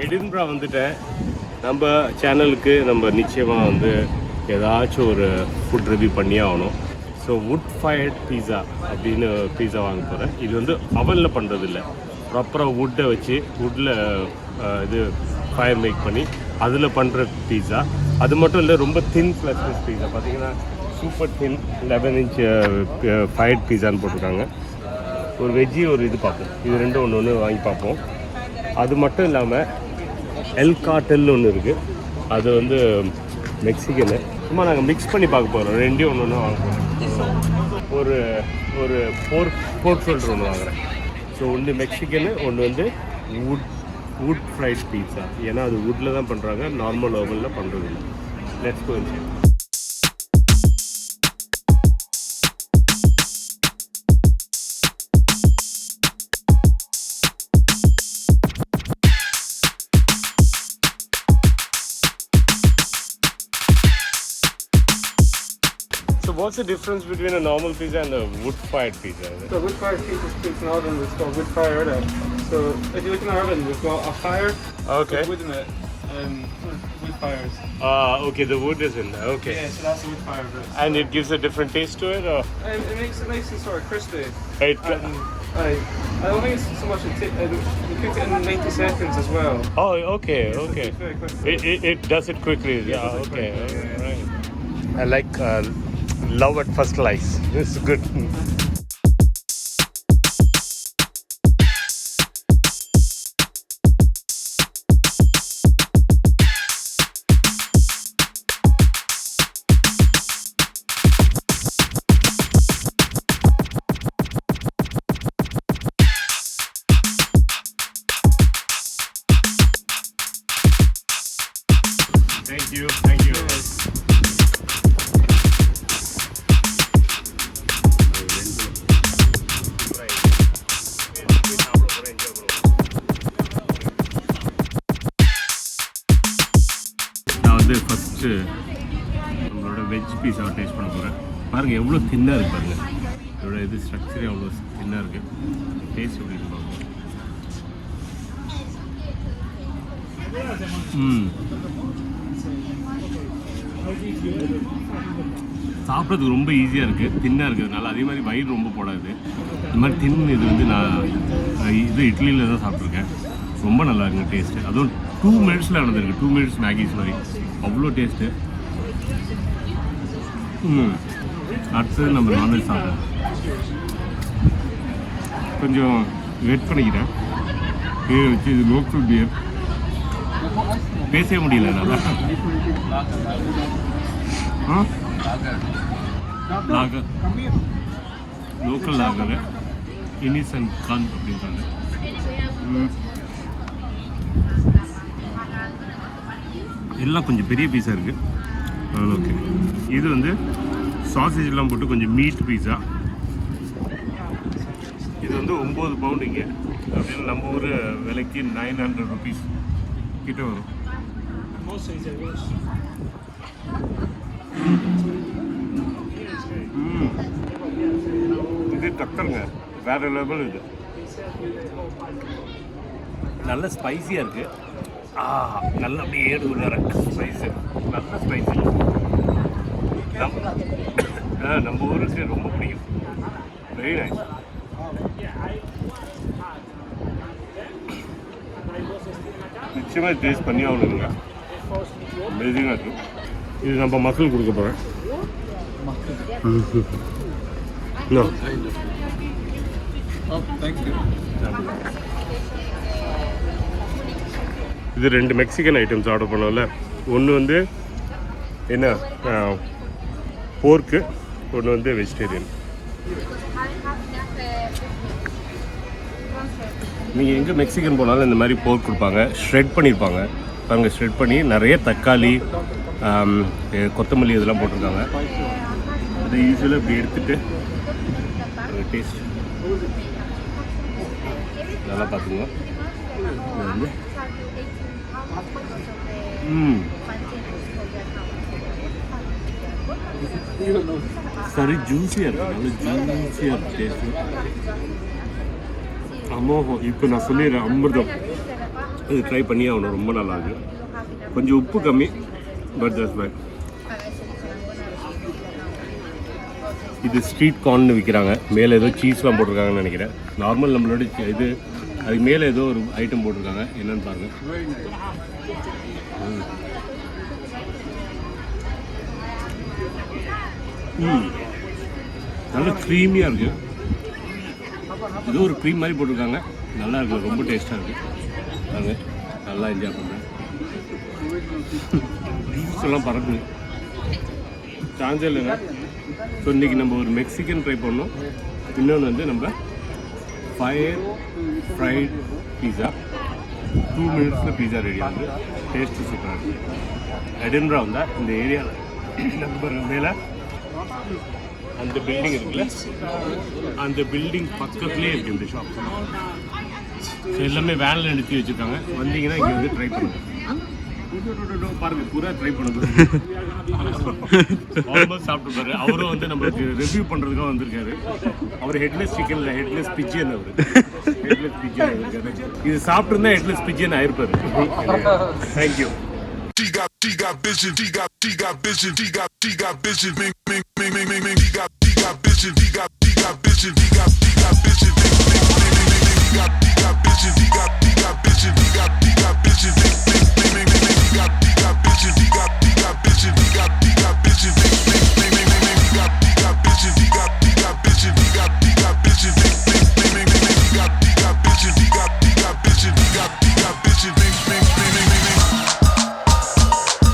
எடின்பரா வந்துட்டேன். நம்ம சேனலுக்கு நம்ம நிச்சயமாக வந்து ஏதாச்சும் ஒரு ஃபுட் ரிவ்யூ பண்ணியே ஆகணும். ஸோ WoodFire பீஸா அப்படின்னு பீஸா வாங்க போகிறேன். இது வந்து அவனில் பண்ணுறது இல்லை, ப்ராப்பராக வுட்டை வச்சு வுட்டில் இது ஃபயர் மேக் பண்ணி அதில் பண்ணுற பீஸா. அது மட்டும் இல்லை, ரொம்ப தின் ப்ளஸ் பீஸா பார்த்தீங்கன்னா சூப்பர் தின் 11 inch ஃபயர்ட் பீஸான்னு போட்டிருக்காங்க. ஒரு வெஜ்ஜி ஒரு இது பார்ப்போம். இது ரெண்டும் ஒன்று வாங்கி பார்ப்போம். அது மட்டும் இல்லாமல் எல் கார்டெல்னு ஒன்று இருக்குது. அது வந்து மெக்சிகனு. சும்மா நாங்கள் மிக்ஸ் பண்ணி பார்க்க போகிறோம். ரெண்டையும் ஒன்று ஒன்று வாங்க போகிறோம். ஒரு ஒரு போர்க் ஷோல்டர் ஒன்று வாங்குகிறேன். ஸோ ஒன்று மெக்சிகனு, ஒன்று வந்து wood fried pizza. ஏன்னா அது வுட்டில் தான் பண்ணுறாங்க, நார்மல் ஓவனில் பண்ணுறது இல்லை. Let's go inside. What's the difference between a normal pizza and a wood-fired pizza? The wood-fired pizza is an oven that's called wood-fire oven. So if you look in our oven, we've got a fire with wood in it, wood fires. Okay, the wood is in there. Okay. Yeah, so that's the wood-fire bit. And it gives a different taste to it, or? It makes it nice and sort of crispy. I don't think it's so much. You cook it in 90 seconds as well. Oh, okay, okay. Very quickly. It does it quickly. Yeah, okay. Yeah. Right. I like love at first slice. It's good. Thank you. Thank you. First நம்மளோட veg பீஸாவை taste பண்ண போகிறேன். பாருங்கள் எவ்வளோ தின்னாக இருக்குது பாருங்கள். இதோட இது ஸ்ட்ரக்சரே அவ்வளோ தின்னாக இருக்குது. டேஸ்ட் எப்படி இருக்கு பாருங்கள். சாப்பிட்றதுக்கு ரொம்ப ஈஸியாக இருக்குது, தின்னாக இருக்கிறதுனால. அதே மாதிரி வயிறு ரொம்ப போடாது. இந்த மாதிரி தின்னு இது வந்து நான் இது இட்லியில் தான் சாப்பிட்ருக்கேன். ரொம்ப நல்லா இருக்குங்க டேஸ்ட்டு. அதுவும் 2 minutes நடந்திருக்கு. 2 minutes மேகிஸ் மாதிரி அவ்வளோ டேஸ்ட்டு. அடுத்தது நம்ம நான்வெஜ் சாப்பிடுவோம். கொஞ்சம் வெயிட் பண்ணிக்கிறேன். வச்சு இது லோக்கல் பியர். பேசவே முடியல என்னால். லாகர், லோக்கல் லாகர், இனிசன் கான் அப்படின்றாங்க. எல்லாம் கொஞ்சம் பெரிய பீஸாக இருக்குது. ஓகே, இது வந்து சாசேஜெலாம் போட்டு கொஞ்சம் மீட் பீஸா. இது வந்து 9 pound இங்கே. அப்படின்னு நம்ம ஊர் விலைக்கு 900 rupees கிட்ட வரும். இது டக்கருங்க, வேறு லெவல். இது நல்ல ஸ்பைஸியாக இருக்குது. நல்லா அப்படியே ஏடு உள்ளார ஸ்பைஸு, நல்ல ஸ்பைஸு. நம்ம ஊருக்கு ரொம்ப பிடிக்கும். Very nice. நிச்சயமாக டேஸ்ட் பண்ணி ஆகணுங்க. அமேசிங்காக இருக்கும். இது நம்ம மக்கள் கொடுக்க போகிறேன். இது 2 மெக்சிகன் ஐட்டம்ஸ் ஆர்டர் பண்ணோம்ல. ஒன்று வந்து என்ன போர்க்கு, ஒன்று வந்து வெஜிடேரியன். நீங்கள் எங்கே மெக்சிகன் போனாலும் இந்த மாதிரி போர்க் கொடுப்பாங்க. ஷ்ரெட் பண்ணியிருப்பாங்க பாருங்கள். ஷ்ரெட் பண்ணி நிறைய தக்காளி, கொத்தமல்லி இதெல்லாம் போட்டிருக்காங்க. அதை யூஸ்வலாக இப்படி எடுத்துகிட்டு டேஸ்ட் நல்லா பார்த்துங்க. இது வந்து சரி ஜூஸியாக இருக்குது. நல்ல ஜூஸியாக இருக்குது டேஸ்ட்டு. அமோகம். இப்போ நான் சொல்லிடுறேன், அமிர்தம். இது ட்ரை பண்ணி ஆகணும், ரொம்ப நல்லா இருக்கு. கொஞ்சம் உப்பு கம்மி, பட் தட்ஸ் பை. இது ஸ்ட்ரீட் கார்ன்னு விற்கிறாங்க. மேலே ஏதோ சீஸ்லாம் போட்டிருக்காங்கன்னு நினைக்கிறேன். நார்மல் நம்மளோட இது அதுக்கு மேலே ஏதோ ஒரு ஐட்டம் போட்டிருக்காங்க, என்னன்னு பாருங்கள். நல்லா க்ரீமியாக இருக்குது. ஏதோ ஒரு க்ரீம் மாதிரி போட்டிருக்காங்க, நல்லா இருக்குது, ரொம்ப டேஸ்ட்டாக இருக்குது. பாருங்க, நல்லா என்ஜாய் பண்ணுறேன். ஜூஸ் எல்லாம் பறக்குது, சான்ஸே இல்லைங்க. ஸோ இன்றைக்கி நம்ம ஒரு மெக்சிகன் ட்ரை பண்ணோம். இன்னொன்று வந்து நம்ம ஃபயர் ஃப்ரைட் பீஸா. 2 மினிட்ஸில் பீஸா ரெடி ஆகுது. டேஸ்ட்டு சூப்பராக இருக்குது. எடின்பரா வந்தால் இந்த ஏரியாவில் நம்ம மேலே அந்த பில்டிங் இருக்குல்ல, அந்த பில்டிங் பக்கத்துலேயே இருக்குது இந்த ஷாப். ஸோ எல்லாமே வேனில் நிறுத்தி வச்சுருக்காங்க. வந்தீங்கன்னா இங்கே வந்து ட்ரை பண்ணுங்கள். பாருங்க, பூரா ட்ரை பண்ணுறது. ஆல்மோஸ்ட் சாப்பிட்டு பாரு. அவரும் வந்து நம்மளுக்கு ரிவ்யூ பண்ணுறதுக்காக வந்திருக்காரு. அவர் ஹெட்லெஸ் சிக்கனில் ஹெட்லெஸ் பிஜியன். அவர் ஹெட்லெஸ் பிஜியன் இருக்காரு. இது சாப்பிட்டுருந்தா ஹெட்லெஸ் பிஜியன் ஆயிருப்பாரு. Thank you. She got vision, she got vision, she got vision, ming ming ming ming ming ming. She got vision, she got vision, she got vision, ming ming ming ming ming. She got vision, she got vision, she got